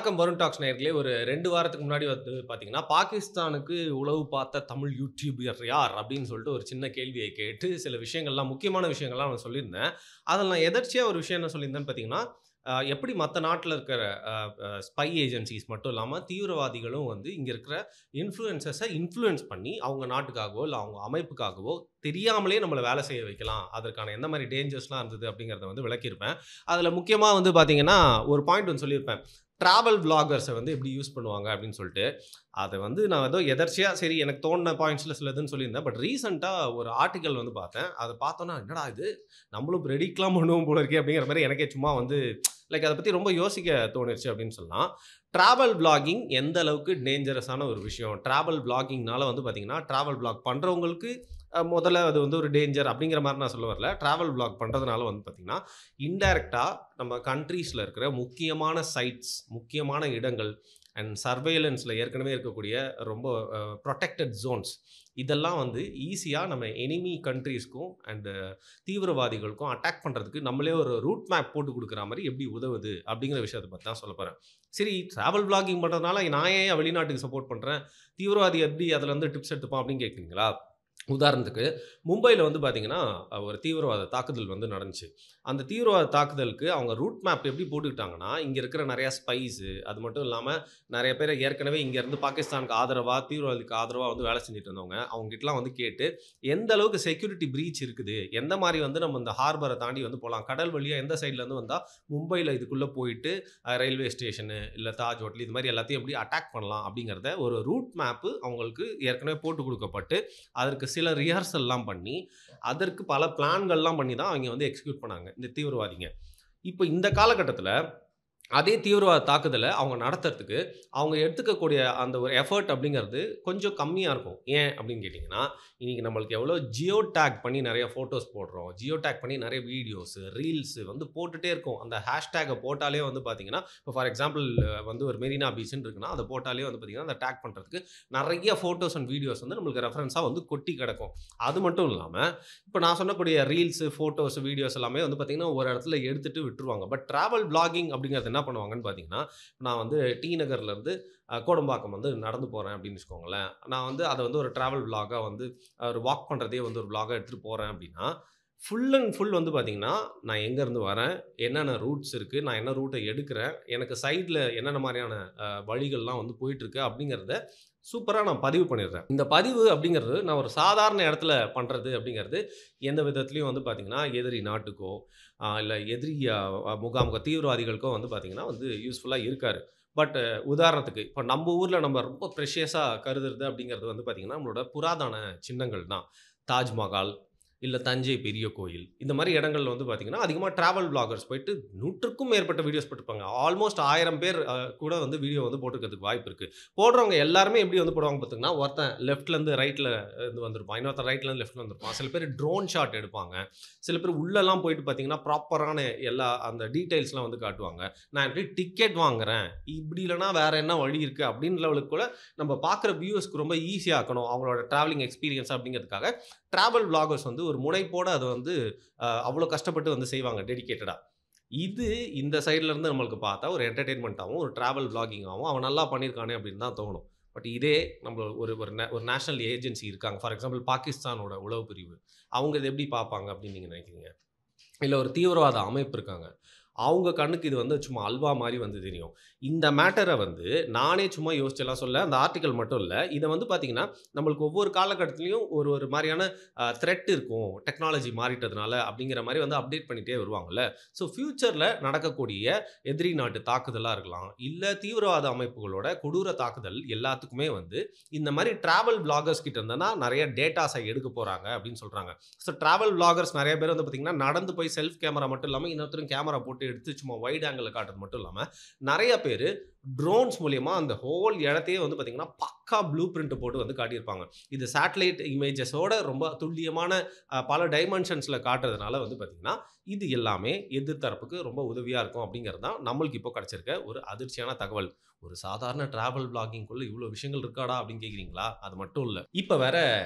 வணக்கம் வருண் டாக்ஸ் நேயர்களே. ஒரு 2 வாரத்துக்கு முன்னாடி வந்து பார்த்தீங்கன்னா, பாகிஸ்தானுக்கு உளவு பார்த்த தமிழ் யூடியூபர் யார்? அப்படின்னு சொல்லிட்டு ஒரு சின்ன கேள்விய கேட்டு, சில விஷயங்கள்லாம் முக்கியமான விஷயங்கள்லாம் நான் சொல்லியிருந்தேன். அதில நான் எதர்ச்சியா ஒரு விஷயம் என்ன சொல்லியிருந்தேன்னு பார்த்தீங்கன்னா, எப்படி மத்த நாட்ல இருக்கிற அ அ ஸ்பை ஏஜென்சிஸ் மட்டும் இல்லாம, தீவிரவாதிகளும் வந்து இங்க இருக்கிற இன்ஃப்ளூயன்சர்ஸ இன்ஃப்ளூயன்ஸ் பண்ணி, அவங்க நாட்டுக்காகவோ, இல்ல அவங்க அமைப்புக்காகவோ தெரியாமலே நம்மள வேலை செய்ய வைக்கலாம். அதற்கான எந்த மாரி டேஞ்சர்ஸ்லாம் இருந்தது அப்படிங்கிறத வந்து விளக்கியிருப்பேன். அதில முக்கியமா வந்து பார்த்தீங்கன்னா, ஒரு பாயிண்ட் ஒண்ணு சொல்லியிருப்பேன். டிராவல் விளாகர்ஸ வந்து எப்படி யூஸ் பண்ணுவாங்க அப்படின்னு சொல்லிட்டு. அத வந்து நான் ஏதோ எதர்ச்சியா சரி எனக்கு தோணுன பாயிண்ட்ஸ்ல சிலதுன்னு சொல்லியிருந்தேன். பட் ரீசென்ட்டா ஒரு ஆர்டிக்கிள் வந்து பார்த்தேன். அத பார்த்தோனே, என்னடா இது! நம்மளும் ப்ரெடிக்ட்லாம் பண்ணுவோம் போல இருக்கே அப்படிங்கிற மாரி எனக்கே சும்மா வந்து லைக் அத பத்தி ரொம்ப யோசிக்க தோணிருச்சு அப்படின்னு சொல்லலாம். டிராவல் விளாகிங் எந்த அளவுக்கு டேஞ்சரஸான ஒரு விஷயம். டிராவல் விளாகிங்னால வந்து பார்த்தீங்கன்னா, டிராவல் விளாக் பண்றவங்களுக்கு முதல்ல அது வந்து ஒரு டேஞ்சர் அப்படிங்கிற மாரி நான் சொல்ல வரல. டிராவல் விளாக் பண்றதுனால வந்து பார்த்தீங்கன்னா, இன்டைரக்ட்டா நம்ம கண்ட்ரீஸ்ல இருக்கிற முக்கியமான சைட்ஸ், முக்கியமான இடங்கள் அண்ட் சர்வேலன்ஸ்ல ஏற்கனவே இருக்கக்கூடிய ரொம்ப புரொடெக்டட் ஜோன்ஸ் இதெல்லாம் வந்து ஈஸியா நம்ம எனிமி கண்ட்ரீஸ்க்கும் அண்ட் தீவிரவாதிகளுக்கும் அட்டாக் பண்றதுக்கு நம்மளே ஒரு ரூட் மேப் போட்டு குடுக்குற மாரி எப்படி உதவுது அப்படிங்கிற விஷயத்த பத்தி தான் சொல்லப் போறேன். சரி டிராவல் விளாகிங் பண்றதுனால நான் ஏன் வெளிநாட்டுக்கு சப்போர்ட் பண்றேன்? தீவிரவாதி எப்படி அதுல இருந்து டிப்ஸ் எடுத்துப்பான் அப்படின்னு கேட்கிறீங்களா? உதாரணத்துக்கு மும்பைல வந்து பார்த்தீங்கன்னா, ஒரு தீவிரவாத தாக்குதல் வந்து நடந்துச்சு. அந்த தீவிரவாத தாக்குதலுக்கு அவங்க ரூட் மேப் எப்படி போட்டுக்கிட்டாங்கன்னா, இங்க இருக்கிற நெறைய ஸ்பைஸு, அது மட்டும் இல்லாம நெறைய பேர் ஏற்கனவே இங்க இருந்து பாகிஸ்தானுக்கு ஆதரவா, தீவிரவாதிக்கு ஆதரவா வந்து வேலை செஞ்சுட்டு இருந்தவங்க. அவங்க கிட்டலாம் வந்து கேட்டு, எந்த அளவுக்கு செக்யூரிட்டி பிரீச் இருக்குது? எந்த மாரி வந்து நம்ம இந்த ஹார்பர தாண்டி வந்து போலாம்? கடல் வழியா எந்த சைட்ல இருந்து வந்தா மும்பைல இதுக்குள்ள போயிட்டு, ரயில்வே ஸ்டேஷனு, இல்ல தாஜ் ஹோட்டல் இது மாரி எல்லாத்தையும் எப்படி அட்டாக் பண்ணலாம்? அப்படிங்கிறத ஒரு ரூட் மேப்பு அவங்களுக்கு ஏற்கனவே போட்டுக் குடுக்கப்பட்டு, அதற்கு சில ரிஹர்சல்லாம் பண்ணி, அதற்கு பல பிளான்கள்லாம் பண்ணி தான் அவைங்க வந்து எக்ஸிக்யூட் பண்ணாங்க. இந்த தீவிரவாதிங்க. இப்ப இந்த காலகட்டத்தில அதே தீவிரவாத தாக்குதல அவங்க நடத்துறதுக்கு, அவங்க எடுத்துக்கக்கூடிய அந்த ஒரு எஃபோர்ட் அப்படிங்கிறது கொஞ்சம் கம்மியா இருக்கும். ஏன் அப்படின்னு கேட்டீங்கன்னா, இன்னைக்கு நம்மளுக்கு எவ்வளோ ஜியோ டேக் பண்ணி நெறைய ஃபோட்டோஸ் போடுறோம். ஜியோ டேக் பண்ணி நெறைய வீடியோஸ், ரீல்ஸ் வந்து போட்டுட்டே இருக்கோம். அந்த ஹேஷ்டேக்க போட்டாலே வந்து பார்த்தீங்கன்னா, இப்போ ஃபார் எக்ஸாம்பிள் வந்து ஒரு மெரினா பீச்ன்னு இருக்குன்னா, அத போட்டாலே வந்து பார்த்தீங்கன்னா, அந்த டேக் பண்றதுக்கு நெறைய ஃபோட்டோஸ் அண்ட் வீடியோஸ் வந்து நம்மளுக்கு ரெஃபரன்ஸா வந்து கொட்டி கிடக்கும். அது மட்டும் இல்லாம, இப்ப நான் சொன்னக்கூடிய ரீல்ஸ், ஃபோட்டோஸ், வீடியோஸ் எல்லாமே வந்து பார்த்தீங்கன்னா, ஒரு இடத்துல எடுத்துட்டு விட்டுருவாங்க. பட் டிராவல் விளாகிங் அப்படிங்கிறது என்ன பண்ணுவாங்கன்னு பார்த்தீங்கன்னா, நான் வந்து டி நகர்லேருந்து கோடம்பாக்கம் வந்து நடந்து போறேன் அப்படின்னு வச்சுக்கோங்களேன். நான் வந்து அத வந்து ஒரு டிராவல் விளாகா வந்து ஒரு வாக் பண்றதே வந்து ஒரு விளாகா எடுத்துட்டு போறேன் அப்படின்னா, ஃபுல் அண்ட் ஃபுல் வந்து பார்த்தீங்கன்னா, நான் எங்கேருந்து வரேன், என்னென்ன ரூட்ஸ் இருக்கு, நான் என்ன ரூட்ட எடுக்கிறேன், எனக்கு சைட்ல என்னென்ன மாரியான வழிகள்லாம் வந்து போயிட்டுருக்கு அப்படிங்கிறத சூப்பரா நான் பதிவு பண்ணிடுறேன். இந்த பதிவு அப்படிங்கிறது நான் ஒரு சாதாரண இடத்துல பண்றது அப்படிங்கிறது, எந்த விதத்திலயும் வந்து பார்த்தீங்கன்னா, எதிரி நாட்டுக்கோ, இல்ல எதிரி முகாமுக தீவிரவாதிகளுக்கோ வந்து பார்த்தீங்கன்னா வந்து யூஸ்ஃபுல்லா இருக்காது. பட் உதாரணத்துக்கு, இப்ப நம்ம ஊர்ல நம்ம ரொம்ப ப்ரெஷியஸா கருதுறது அப்படிங்கிறது வந்து பார்த்தீங்கன்னா, நம்மளோட புராதன சின்னங்கள் தான். தாஜ்மஹால், இல்ல தஞ்சை பெரிய கோயில். இந்த மாரி இடங்கள்ல வந்து பார்த்தீங்கன்னா, அதிகமா டிராவல் விளாகர்ஸ் போயிட்டு 100க்கும் மேற்பட்ட வீடியோஸ் போட்டிருப்பாங்க. ஆல்மோஸ்ட் 1000 பேர் கூட வந்து வீடியோ வந்து போட்டுருக்கிறதுக்கு வாய்ப்பு இருக்கு. போடுறவங்க எல்லாருமே எப்படி வந்து போடுவாங்க பார்த்தீங்கன்னா, ஒருத்தன் லெஃப்ட்லேருந்து ரைட்ல இருந்து வந்திருப்பான். இன்னொருத்தன் ரைட்லேருந்து லெஃப்ட்ல வந்திருப்பான். சில பேர் ட்ரோன் ஷாட் எடுப்பாங்க. சில பேர் உள்ளலாம் போயிட்டு பார்த்தீங்கன்னா, ப்ராப்பரான எல்லா அந்த டீட்டெயில்ஸ்லாம் வந்து காட்டுவாங்க. நான் எப்படி டிக்கெட் வாங்குறேன், இப்படி இல்லன்னா வேற என்ன வழி இருக்கு அப்படின்னு லெவலுக்கு கூட நம்ம பார்க்குற வியூவர்ஸ்க்கு ரொம்ப ஈஸியா ஆக்கணும். அவங்களோட டிராவலிங் எக்ஸ்பீரியன்ஸ் அப்படிங்கிறதுக்காக டிராவல் விளாகர்ஸ் வந்து ஒரு முனைப்போட அத வந்து அவ்வளோ கஷ்டப்பட்டு வந்து செய்வாங்க டெடிகேட்டடா. இது இந்த சைட்ல இருந்து நம்மளுக்கு பார்த்தா ஒரு என்டர்டெயின்மென்ட்டாவும், ஒரு டிராவல் விளாகிங்காவும் அவன் நல்லா பண்ணியிருக்கானே அப்படின்னு தான் தோணும். பட் இதே நம்ம ஒரு ஒரு ஒரு நேஷனல் ஏஜென்சி இருக்காங்க. ஃபார் எக்ஸாம்பிள் பாகிஸ்தானோட உளவு பிரிவு. அவங்க இத எப்படி பார்ப்பாங்க அப்படின்னு நீங்க நினைக்கிறீங்க? இல்ல ஒரு தீவிரவாத அமைப்பு இருக்காங்க. அவங்க கண்ணுக்கு இது வந்து சும்மா அல்வா மாரி வந்து தெரியும். இந்த மேட்டர வந்து நானே சும்மா யோசிச்செல்லாம் சொல்லல. அந்த ஆர்டிக்கிள் மட்டும் இல்ல. இத வந்து பார்த்தீங்கன்னா, நம்மளுக்கு ஒவ்வொரு காலகட்டத்திலயும் ஒரு ஒரு மாரியான த்ரெட் இருக்கும். டெக்னாலஜி மாறிட்டதுனால அப்படிங்கிற மாரி வந்து அப்டேட் பண்ணிட்டே வருவாங்கல்ல. ஸோ ஃபியூச்சர்ல நடக்கக்கூடிய எதிரி நாட்டு தாக்குதலா இருக்கலாம். இல்ல தீவிரவாத அமைப்புகளோட கொடூர தாக்குதல் எல்லாத்துக்குமே வந்து இந்த மாரி டிராவல் விளாகர்ஸ் கிட்ட இருந்து தான் நெறைய டேட்டாஸ எடுக்க போறாங்க அப்படின்னு சொல்றாங்க. ஸோ டிராவல் விளாகர்ஸ் நெறைய பேர் வந்து பார்த்தீங்கன்னா, நடந்து போய் செல்ஃப் கேமரா மட்டும் இல்லாம, இன்னொருத்தரும் கேமரா போட்டு எடுத்து சும்மா வைட் ஆங்கிள்ல காட்டுறது மட்டும் இல்லாம, நெறைய பேரு ட்ரோன்ஸ் மூலியமா அந்த ஹோல் இடத்தையே வந்து பார்த்தீங்கன்னா, பக்கா ப்ளூ பிரிண்ட் போட்டு வந்து காட்டியிருப்பாங்க. இது சேட்டலைட் இமேஜஸோட ரொம்ப துல்லியமான பல டைமென்ஷன்ஸ்ல காட்டுறதுனால வந்து பார்த்தீங்கன்னா, இது எல்லாமே எதிர் தரப்புக்கு ரொம்ப உதவியா இருக்கும் அப்படிங்கிறது தான் நம்மளுக்கு இப்போ கிடைச்சிருக்க ஒரு அதிர்ச்சியான தகவல். ஒரு சாதாரண டிராவல் விளாகிங்குள்ள இவ்ளோ விஷயங்கள் இருக்காடா அப்படின்னு கேட்கிறீங்களா? அது மட்டும் இல்ல. இப்ப வேற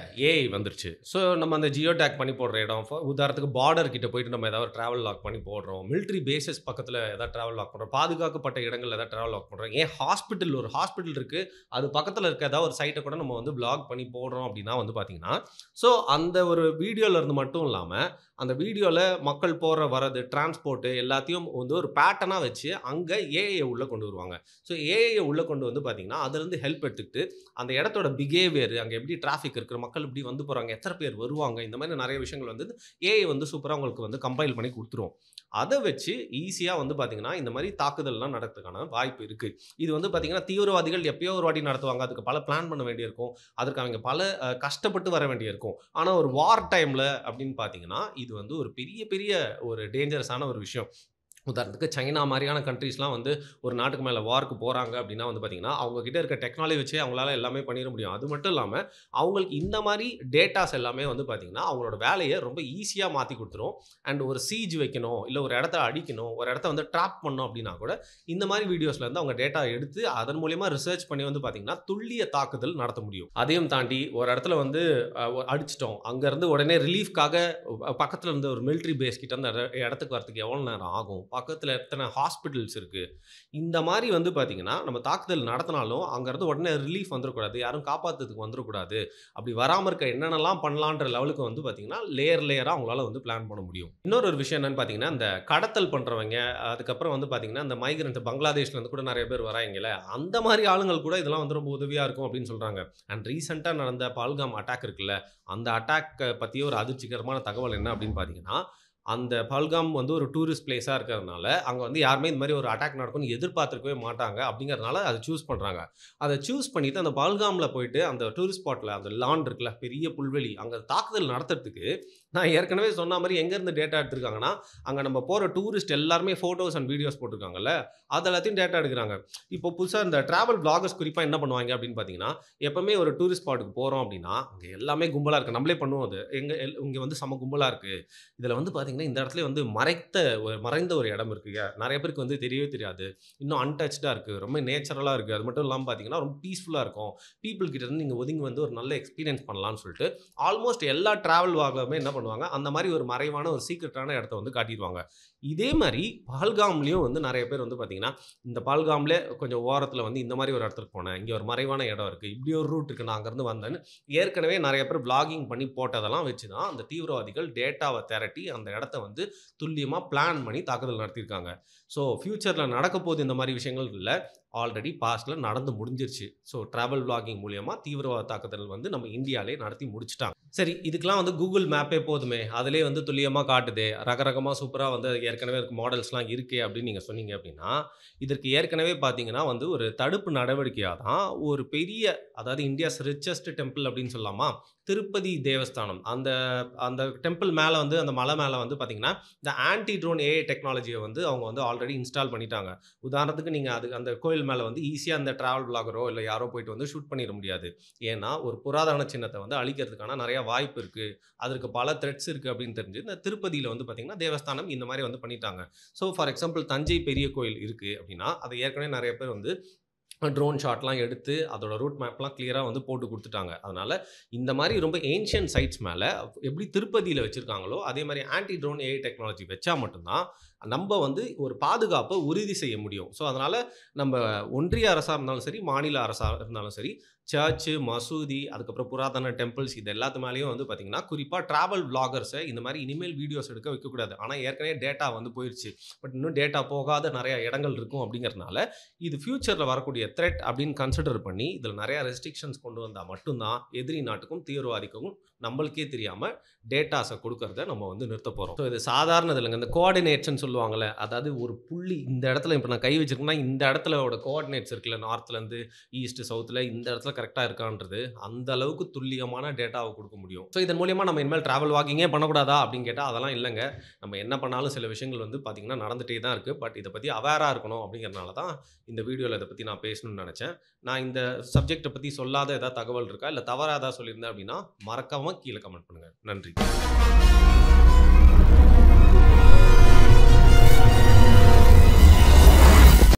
ஏஐ வந்துருச்சு. ஸோ நம்ம அந்த ஜியோ டேக் பண்ணி போடுற இடம், உதாரணத்துக்கு பார்டர் கிட்ட போயிட்டு நம்ம ஏதாவது ஒரு டிராவல் லாக் பண்ணி போடுறோம். மிலிட்டரி பேஸஸ் பக்கத்துல ஏதாவது டிராவல் லாக் பண்றோம். பாதுகாக்கப்பட்ட இடங்கள்ல ஏதாவது டிராவல் லாக் பண்றோம். பண்றாங்க. ஏன் ஒரு ஹாஸ்பிட்டல் இருக்கு. அது பக்கத்துல இருக்க ஏதாவது ஒரு சைட்ட கூட நம்ம வந்து வ்ளாக் பண்ணி போடுறோம் அப்டின்னா வந்து பார்த்தீங்கன்னா, ஸோ அந்த ஒரு வீடியோல இருந்து மட்டும் இல்லாம, அந்த வீடியோல மக்கள் போற வரது, டிரான்ஸ்போர்ட் எல்லாத்தையும் வந்து ஒரு பேட்டர்னா வச்சு அங்க ஏஐ உள்ள கொண்டு வருவாங்க. ஸோ ஏஐ உள்ள கொண்டு வந்து பார்த்தீங்கன்னா, அதுலருந்து ஹெல்ப் எடுத்துக்கிட்டு, அந்த இடத்தோட பிஹேவியர் அங்க எப்படி டிராஃபிக் இருக்கு, மக்கள் எப்படி வந்து போறாங்க, எத்தன பேர் வருவாங்க, இந்த மாரி நெறைய விஷயங்கள் வந்து ஏஐ வந்து சூப்பரா உங்களுக்கு வந்து கம்பைல் பண்ணி குடுத்துரும். அத வச்சு ஈஸியா வந்து பார்த்தீங்கன்னா, இந்த மாரி தாக்குதல்லாம் நடக்கிறதுக்கான வாய்ப்பு இருக்கு. இது வந்து பார்த்தீங்கன்னா, தீவிரவாதிகள் எப்பயோ ஒரு வாட்டி நடத்துவாங்க. அதுக்கு பல பிளான் பண்ண வேண்டியிருக்கும். அதற்கு அவங்க பல கஷ்டப்பட்டு வர வேண்டியிருக்கும். ஆனா ஒரு வார் டைம்ல அப்படின்னு பார்த்தீங்கன்னா, இது வந்து ஒரு பெரிய பெரிய ஒரு டேஞ்சரஸான ஒரு விஷயம். உதாரணத்துக்கு சைனா மாரியான கண்ட்ரீஸ்லாம் வந்து ஒரு நாட்டுக்கு மேல வார்க்கு போறாங்க அப்டின்னா வந்து பார்த்தீங்கன்னா, அவங்க கிட்ட இருக்க டெக்னாலஜி வச்சே அவங்களால எல்லாமே பண்ணிற முடியும். அது மட்டும் இல்லாம, அவங்களுக்கு இந்த மாரி டேட்டாஸ் எல்லாமே வந்து பார்த்தீங்கன்னா, அவங்களோட வேலைய ரொம்ப ஈஸியா மாத்தி குடுத்துரும். அண்ட் ஒரு சீஜ் வைக்கணும், இல்ல ஒரு இடத்த அடிக்கணும், ஒரு இடத்த வந்து ட்ராப் பண்ணணும் அப்டின்னா கூட, இந்த மாரி வீடியோஸ்ல இருந்து அவங்க டேட்டா எடுத்து, அதன் மூலியமா ரிசர்ச் பண்ணி வந்து பார்த்தீங்கன்னா, துல்லிய தாக்குதல் நடத்த முடியும். அதையும் தாண்டி ஒரு இடத்துல வந்து அடிச்சுட்டோம். அங்கருந்து உடனே ரிலீஃப்க்காக பக்கத்துல இருந்த ஒரு மிலிட்டரி பேஸ் கிட்ட அந்த இடத்துக்கு வரதுக்கு எவ்வளோ நேரம் ஆகும்? பக்கத்துல எத்தன ஹாஸ்பிட்டல்ஸ் இருக்கு? இந்த மாரி வந்து பார்த்தீங்கன்னா, நம்ம தாக்குதல் நடத்தினாலும், அங்கருந்து உடனே ரிலீஃப் வந்துறக்கூடாது. யாரும் காப்பாத்துறதுக்கு வந்துறக்கூடாது. அப்படி வராம இருக்க என்னென்னலாம் பண்ணலான்ற லெவலுக்கு வந்து பார்த்தீங்கன்னா, லேயரா அவங்களால வந்து பிளான் பண்ண முடியும். இன்னொரு ஒரு விஷயம் என்னன்னு பார்த்தீங்கன்னா, இந்த கடத்தல் பண்றவங்க, அதுக்கப்புறம் வந்து பார்த்தீங்கன்னா, இந்த மைக்ரன்ட் பங்களாதேஷ்ல இருந்து கூட நெறைய பேர் வராய்ங்கல்ல, அந்த மாரி ஆளுங்கள் கூட இதெல்லாம் வந்து ரொம்ப உதவியா இருக்கும் அப்படின்னு சொல்றாங்க. அண்ட் ரீசென்ட்டா நடந்த பஹல்காம் அட்டாக் இருக்குல்ல, அந்த அட்டாக்க பத்தி ஒரு அதிர்ச்சிகரமான தகவல் என்ன அப்படின்னு பார்த்தீங்கன்னா, அந்த பஹல்காம் வந்து ஒரு டூரிஸ்ட் பிளேஸா இருக்கிறதுனால, அங்க வந்து யாருமே இந்த மாரி ஒரு அட்டாக் நடக்கும்னு எதிர்பார்த்திருக்கவே மாட்டாங்க. அப்படிங்கிறதுனால அத சூஸ் பண்றாங்க. அத சூஸ் பண்ணிட்டு அந்த பஹல்காம்ல போயிட்டு அந்த டூரிஸ்ட் ஸ்பாட்ல அந்த லான் இருக்குல்ல, பெரிய புல்வெளி, அங்க தாக்குதல் நடத்துறதுக்கு நான் ஏற்கனவே சொன்ன மாரி எங்கேருந்து டேட்டா எடுத்திருக்காங்கன்னா, அங்க நம்ம போற டூரிஸ்ட் எல்லாருமே ஃபோட்டோஸ் அண்ட் வீடியோஸ் போட்டிருக்காங்கல்ல, அது எல்லாத்தையும் டேட்டா எடுக்குறாங்க. இப்போ புதுசா இந்த டிராவல் விளாகர்ஸ் குறிப்பா என்ன பண்ணுவாங்க அப்படின்னு பார்த்தீங்கன்னா, எப்பவுமே ஒரு டூரிஸ்ட் ஸ்பாட்டுக்கு போறோம் அப்படின்னா, அங்க எல்லாமே கும்பலா இருக்கு. நம்மளே பண்ணுவோம் அது. இங்க வந்து செம்ம கும்பலா இருக்கு. இதுல வந்து பார்த்தீங்கன்னா, இந்த இடத்துல வந்து மறைந்த ஒரு இடம் இருக்குங்க. நெறைய பேருக்கு வந்து தெரியவே தெரியாது. இன்னும் அன்டச்டா இருக்கு. ரொம்ப நேச்சுரலா இருக்கு. அது மட்டும் இல்லாம பார்த்தீங்கன்னா, ரொம்ப பீஸ்ஃபுல்லா இருக்கும். பீப்பிள் கிட்ட இருந்து நீங்க ஒதுங்கி வந்து ஒரு நல்ல எக்ஸ்பீரியன்ஸ் பண்ணலாம்னு சொல்லிட்டு, ஆல்மோஸ்ட் எல்லா டிராவல் விளாகருமே என்ன பண்ணுவாங்க, அந்த மாரி ஒரு மறைவான ஒரு சீக்ரெட்டான இடத்த வந்து காட்டிருவாங்க. இதே மாரி பஹல்காம்லயும் வந்து நெறைய பேர் வந்து பார்த்தீங்கன்னா, இந்த பஹல்காம்ல கொஞ்சம் ஓரத்துல வந்து இந்த மாரி ஒரு இடத்துக்கு போனேன். இங்க ஒரு மறைவான இடம் இருக்கு. இப்படி ஒரு ரூட் இருக்கு. நான் அங்கருந்து வந்தேன்னு ஏற்கனவே நெறைய பேர் விளாகிங் பண்ணி போட்டதெல்லாம் வச்சு தான் அந்த தீவிரவாதிகள் டேட்டாவ திரட்டி அந்த இடத்த வந்து துல்லியமா பிளான் பண்ணி தாக்குதல் நடத்தியிருக்காங்க. ஸோ ஃபியூச்சர்ல நடக்கப்போது இந்த மாரி விஷயங்கள் இல்ல. ஆல்ரெடி பாஸ்ட்ல நடந்து முடிஞ்சிருச்சு. ஸோ டிராவல் விளாகிங் மூலியமா தீவிரவாத தாக்குதல் வந்து நம்ம இந்தியாலயே நடத்தி முடிச்சுட்டாங்க. சரி, இதுக்கெல்லாம் வந்து Google மேப்பே போதுமே. அதிலயே வந்து துல்லியமா காட்டுதே. ரகரகமா சூப்பரா வந்து ஏற்கனவே இருக்க மாடல்ஸ்லாம் இருக்கே அப்படின்னு நீங்க சொன்னீங்க அப்படின்னா, இதற்கு ஏற்கனவே பார்த்தீங்கன்னா வந்து ஒரு தடுப்பு நடவடிக்கையா தான் ஒரு பெரிய அதாவது இந்தியாஸ் ரிச்செஸ்ட் டெம்பிள் அப்படின்னு சொல்லலாமா? திருப்பதி தேவஸ்தானம். அந்த அந்த டெம்பிள் மேல வந்து அந்த மலை மேல வந்து பார்த்தீங்கன்னா, இந்த ஆன்டி ட்ரோன் ஏஐ டெக்னாலஜிய வந்து அவங்க வந்து ஆல்ரெடி இன்ஸ்டால் பண்ணிட்டாங்க. உதாரணத்துக்கு நீங்க அந்த கோயில் மேல வந்து ஈஸியா அந்த டிராவல் விளாகரோ இல்ல யாரோ போயிட்டு வந்து ஷூட் பண்ணிற முடியாது. ஏன்னா, ஒரு புராதன சின்னத்த வந்து அழிக்கிறதுக்கான நெறைய வாய்ப்பு இருக்கு. அதற்கு பல த்ரெட்ஸ் இருக்கு அப்படின்னு தெரிஞ்சு, இந்த திருப்பதியில வந்து பார்த்தீங்கன்னா, தேவஸ்தானம் இந்த மாரி வந்து பண்ணிட்டாங்க. ஸோ ஃபார் எக்ஸாம்பிள் தஞ்சை பெரிய கோயில் இருக்கு அப்படின்னா, அத ஏற்கனவே நெறைய பேர் வந்து ட்ரோன் ஷாட்லாம் எடுத்து அதோட ரூட் மேப்லாம் கிளியரா வந்து போட்டு குடுத்துட்டாங்க. அதனால இந்த மாரி ரொம்ப ஏன்ஷியன்ட் சைட்ஸ் மேல எப்படி திருப்பதியில வச்சிருக்காங்களோ, அதே மாரி ஆன்டி ட்ரோன் ஏஐ டெக்னாலஜி வச்சா மட்டும் தான், நம்ப வந்து ஒரு பாதுகாப்ப உறுதி செய்ய முடியும். ஸோ அதனால நம்ப ஒன்றிய அரசா இருந்தாலும் சரி, மாநில அரசா இருந்தாலும் சரி, சர்ச்சு, மசூதி, அதுக்கப்புறம் புராதன டெம்பிள்ஸ் இது எல்லாத்து மேலயும் வந்து பார்த்தீங்கன்னா, குறிப்பா டிராவல் விளாகர்ஸ இந்த மாரி இனிமேல் வீடியோஸ் எடுக்க வைக்கக்கூடாது. ஆனா ஏற்கனவே டேட்டா வந்து போயிருச்சு. பட் இன்னும் டேட்டா போகாத நெறைய இடங்கள் இருக்கும் அப்படிங்கிறதுனால, இது ஃபியூச்சர்ல வரக்கூடிய த்ரெட் அப்படின்னு கன்சிடர் பண்ணி, இதில நெறைய ரெஸ்ட்ரிக்ஷன்ஸ் கொண்டு வந்தா மட்டும் தான், எதிரி நாட்டுக்கும், தீவிரவாதிக்கும் நம்மளுக்கே தெரியாம டேட்டாஸ குடுக்கறத நம்ம வந்து நிறுத்தப் போறோம். ஸோ இது சாதாரணது இல்லங்க. இந்த கோஆர்டினேட்ஸ்ன்னு சொல்லுவாங்கல்ல, அதாவது ஒரு புள்ளி இந்த இடத்துல இப்ப நான் கை வச்சிருக்கேன்னா, இந்த இடத்துலோட கோஆர்டினேட்ஸ் இருக்குல்ல, நார்த்லேருந்து ஈஸ்ட், சவுத்ல இந்த இடத்துல கரெக்ட்டா இருக்கான்றது, அந்த அளவுக்கு துல்லியமான டேட்டாவ குடுக்க முடியும். ஸோ இதன் மூலியமா நம்ம இனிமேல் டிராவல் வாக்கிங்கே பண்ணக்கூடாதா அப்படின்னு கேட்டா, அதெல்லாம் இல்லங்க. நம்ம என்ன பண்ணாலும் சில விஷயங்கள் வந்து பார்த்தீங்கன்னா, நடந்துட்டே தான் இருக்கு. பட் இத பத்தி அவேரா இருக்கணும் அப்படிங்கிறனால தான் இந்த வீடியோல இத பத்தி நான் பேசணும்னு நெனச்சேன். நான் இந்த சப்ஜெக்ட்ட பத்தி சொல்லாத ஏதாவது தகவல் இருக்கா? இல்ல தவறா ஏதாவது சொல்லியிருந்தேன் அப்படின்னா, மறக்காம கீழ கமெண்ட் பண்ணுங்க. நன்றி.